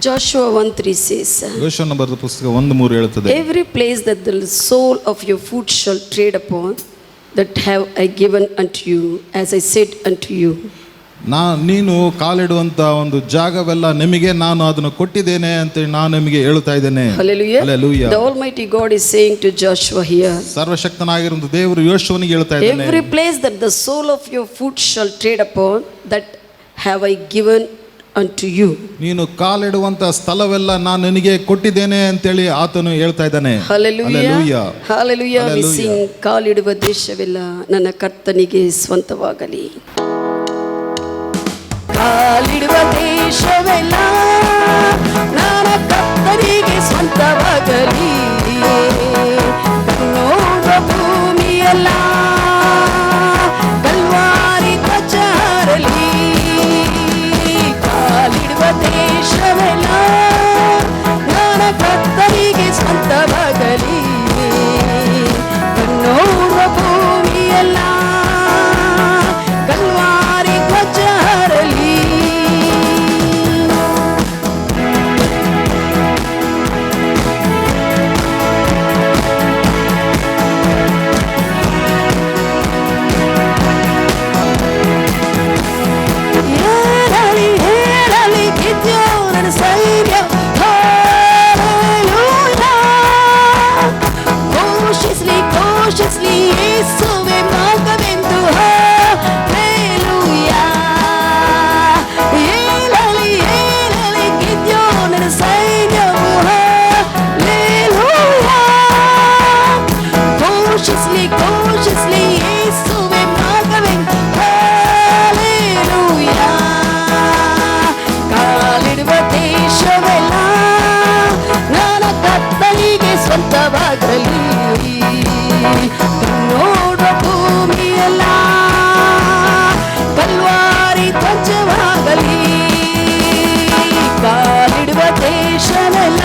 Joshua 1:3 says, ಯೋಷುವನ ಬರೆದ ಪುಸ್ತಕ 1:3 ಹೇಳುತ್ತದೆ, every place that the sole of your foot shall tread upon, that have I given unto you, as I said unto you. ನೀನು ಕಾಲಿಡುವಂತ ಒಂದು ಜಾಗವೆಲ್ಲ ನಿಮಗೆ ನಾನು ಅದನ್ನು ಕೊಟ್ಟಿದ್ದೇನೆ ಅಂತ ನಾನು ನಿಮಗೆ ಹೇಳುತ್ತಾ ಇದ್ದೇನೆ. Hallelujah. Hallelujah. The Almighty God is saying to Joshua here, ಸರ್ವಶಕ್ತನಾಗಿರುವ ದೇವರು ಯೋಷುವನಿಗೆ ಹೇಳ್ತಾ ಇದ್ದಾನೆ, every place that the sole of your foot shall tread upon, that have I given unto you. ನೀನು ಕಾಲಿಡುವಂತ ಸ್ಥಳವೆಲ್ಲ ನಾನು ನಿನಗೆ ಕೊಟ್ಟಿದ್ದೇನೆ ಅಂತೇಳಿ ಆತನು ಹೇಳ್ತಾ ಇದ್ದಾನೆ. Hallelujah. Hallelujah. We sing, ಕಾಲಿಡುವ ದೇಶವೆಲ್ಲ ನನ್ನ ಕರ್ತನಿಗೆ ಸ್ವಂತವಾಗಲಿ. ಕಾಲಿಡುವ ದೇಶವೆಲ್ಲ ನನ್ನ ಕರ್ತನಿಗೆ ಸ್ವಂತವಾಗಲಿ. ಕಣ್ಣೋಡುವ ಭೂಮಿಯೆಲ್ಲ ಕಲ್ವಾರಿ ಧ್ವಜ ಹಾರಲಿ. ಕಾಲಿಡುವ ದೇಶವೆಲ್ಲ ನನ್ನ ಕರ್ತನಿಗೆ ಸ್ವಂತವಾಗಲಿ. ಕಣ್ಣೋಡುವ ಭೂಮಿಯೆಲ್ಲ ಕಲ್ವಾರಿ ಧ್ವಜ ಹಾರಲಿ. ಸ್ವಂತವಾಗಲಿ. ನೋಡುವ ಭೂಮಿಯೆಲ್ಲ ಕಲ್ವಾರಿ ಧ್ವಜವಾಗಲಿ. ಕಾಲಿಡುವ ದೇಶವೆಲ್ಲ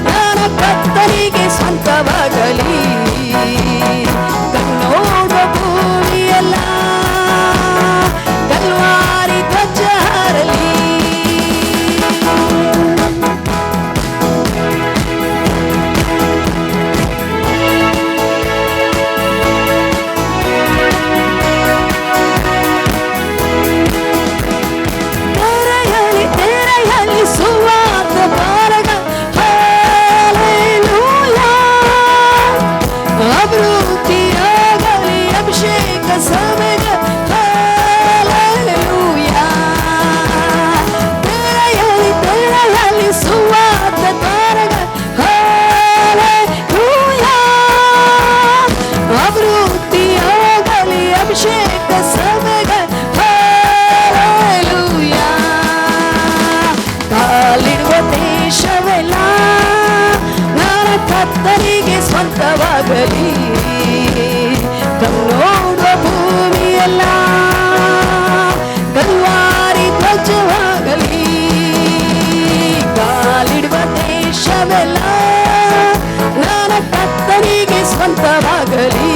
ನನ್ನ ಕರ್ತನಿಗೆ ಸ್ವಂತವಾಗಲಿ. ನೋಡುವ ಭೂಮಿಯೆಲ್ಲ ಕಲ್ವಾರಿ ಧ್ವಜ ಹಾರಲಿ. ಕರ್ತನಿಗೆ ಸ್ವಂತವಾಗಲಿ. ನೋಡುವ ಭೂಮಿಯೆಲ್ಲ ಕಲ್ವಾರಿ ಧ್ವಜವಾಗಲಿ. ಕಾಲಿಡುವ ದೇಶವೆಲ್ಲ ನನ್ನ ಕರ್ತನಿಗೆ ಸ್ವಂತವಾಗಲಿ.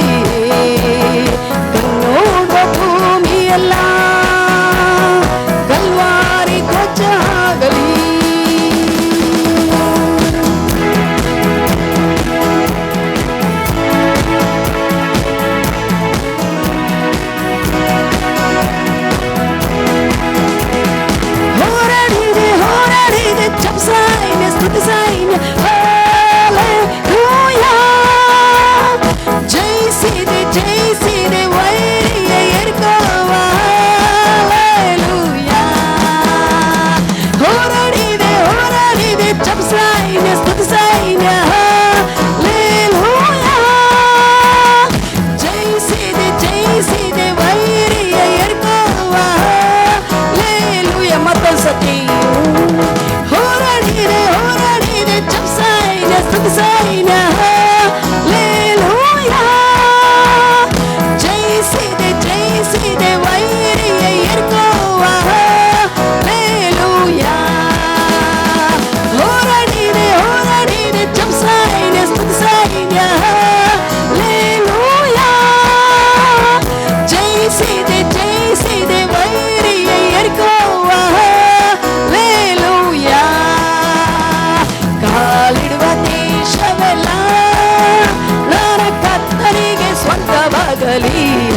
ನೋಡುವ ಭೂಮಿಯೆಲ್ಲ ಕಲ್ವಾರಿ ಧ್ವಜವಾಗಲಿ. Hallelujah.